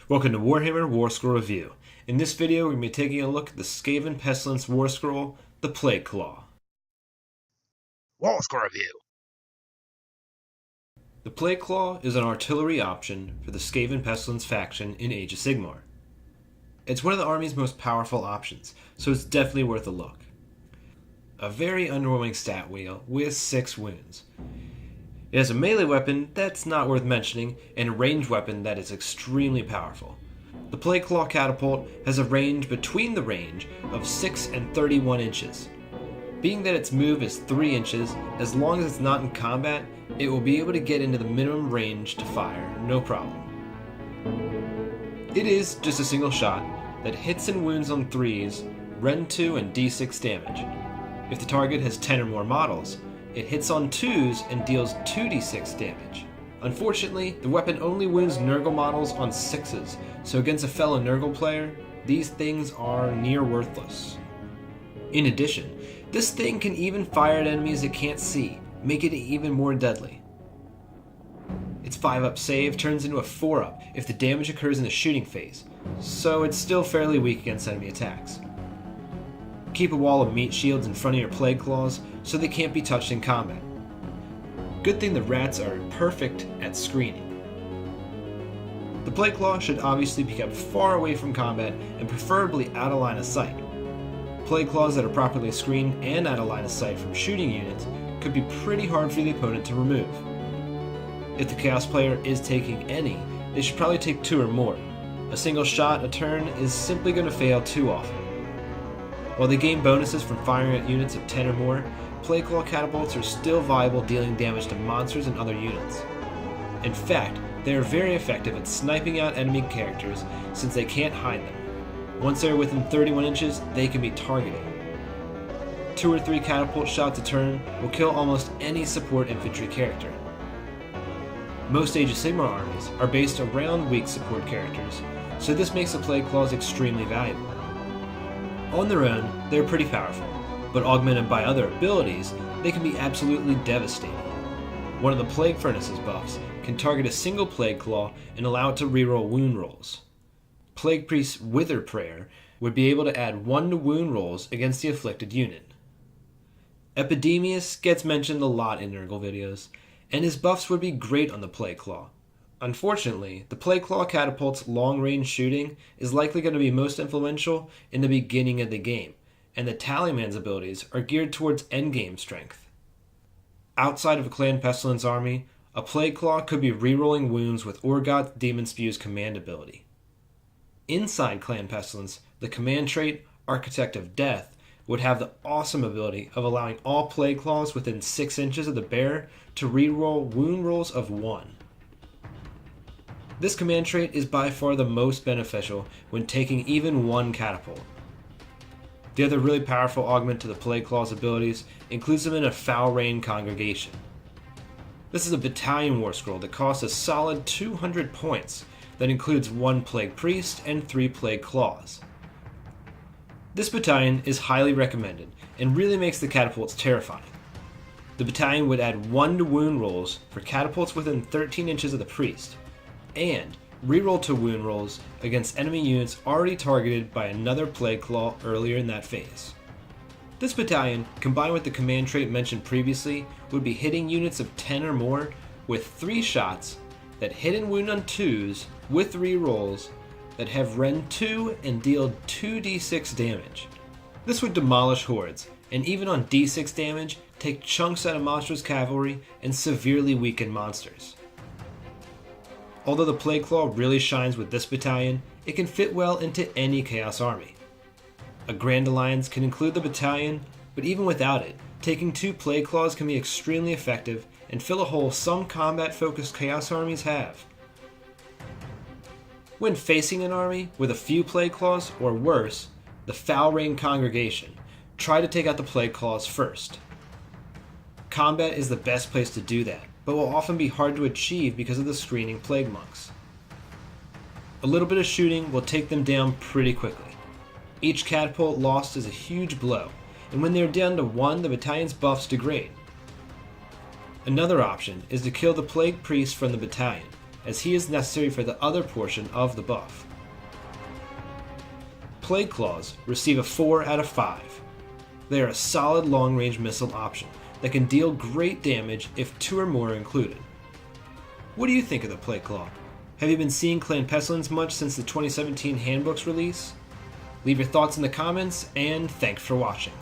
Welcome to Warhammer Warscroll Review. In this video, we're going to be taking a look at the Skaven Pestilens Warscroll, the Plagueclaw. Warscroll Review. The Plagueclaw is an artillery option for the Skaven Pestilens faction in Age of Sigmar. It's one of the army's most powerful options, so it's definitely worth a look. A very underwhelming stat wheel with 6 wounds. It has a melee weapon that's not worth mentioning, and a ranged weapon that is extremely powerful. The Plagueclaw catapult has a range between the range of 6 and 31 inches. Being that its move is 3 inches, as long as it's not in combat, it will be able to get into the minimum range to fire, no problem. It is just a single shot that hits and wounds on 3s, Ren 2 and D6 damage. If the target has 10 or more models, it hits on 2s and deals 2d6 damage. Unfortunately, the weapon only wounds Nurgle models on 6s, so against a fellow Nurgle player, these things are near worthless. In addition, this thing can even fire at enemies it can't see, making it even more deadly. Its 5-up save turns into a 4-up if the damage occurs in the shooting phase, so it's still fairly weak against enemy attacks. Keep a wall of meat shields in front of your Plagueclaws so they can't be touched in combat. Good thing the rats are perfect at screening. The Plagueclaw should obviously be kept far away from combat and preferably out of line of sight. Plagueclaws that are properly screened and out of line of sight from shooting units could be pretty hard for the opponent to remove. If the Chaos player is taking any, they should probably take 2 or more. A single shot a turn is simply going to fail too often. While they gain bonuses from firing at units of 10 or more, Plagueclaw catapults are still viable dealing damage to monsters and other units. In fact, they are very effective at sniping out enemy characters since they can't hide them. Once they are within 31 inches, they can be targeted. 2 or 3 catapult shots a turn will kill almost any support infantry character. Most Age of Sigmar armies are based around weak support characters, so this makes the Plagueclaws extremely valuable. On their own, they're pretty powerful, but augmented by other abilities, they can be absolutely devastating. One of the Plague Furnaces buffs can target a single Plagueclaw and allow it to reroll wound rolls. Plague Priest's Wither Prayer would be able to add 1 to wound rolls against the afflicted unit. Epidemius gets mentioned a lot in Nurgle videos, and his buffs would be great on the Plagueclaw. Unfortunately, the Plagueclaw catapult's long-range shooting is likely going to be most influential in the beginning of the game, and the Tallyman's abilities are geared towards endgame strength. Outside of a Clan Pestilens army, a Plagueclaw could be rerolling wounds with Orgoth's Demon Spew's command ability. Inside Clan Pestilens, the command trait, Architect of Death, would have the awesome ability of allowing all Plagueclaws within 6 inches of the bearer to reroll wound rolls of 1. This command trait is by far the most beneficial when taking even 1 catapult. The other really powerful augment to the Plagueclaw's abilities includes them in a Foul Rain Congregation. This is a battalion Warscroll that costs a solid 200 points that includes 1 Plague Priest and 3 Plagueclaws. This battalion is highly recommended and really makes the catapults terrifying. The battalion would add 1 to wound rolls for catapults within 13 inches of the priest, and reroll to wound rolls against enemy units already targeted by another Plagueclaw earlier in that phase. This battalion, combined with the command trait mentioned previously, would be hitting units of 10 or more with 3 shots that hit and wound on 2s with rerolls that have Ren 2 and deal 2d6 damage. This would demolish hordes, and even on d6 damage, take chunks out of monstrous cavalry and severely weaken monsters. Although the Plagueclaw really shines with this battalion, it can fit well into any Chaos army. A Grand Alliance can include the battalion, but even without it, taking 2 Plagueclaws can be extremely effective and fill a hole some combat-focused Chaos armies have. When facing an army with a few Plagueclaws, or worse, the Foul Rain Congregation, try to take out the Plagueclaws first. Combat is the best place to do that, but will often be hard to achieve because of the screening Plague Monks. A little bit of shooting will take them down pretty quickly. Each catapult lost is a huge blow, and when they are down to 1, the battalion's buffs degrade. Another option is to kill the Plague Priest from the battalion, as he is necessary for the other portion of the buff. Plagueclaws receive a 4 out of 5. They are a solid long-range missile option that can deal great damage if 2 or more are included. What do you think of the Plagueclaw? Have you been seeing Clan Pestilens much since the 2017 Handbook's release? Leave your thoughts in the comments, and thanks for watching.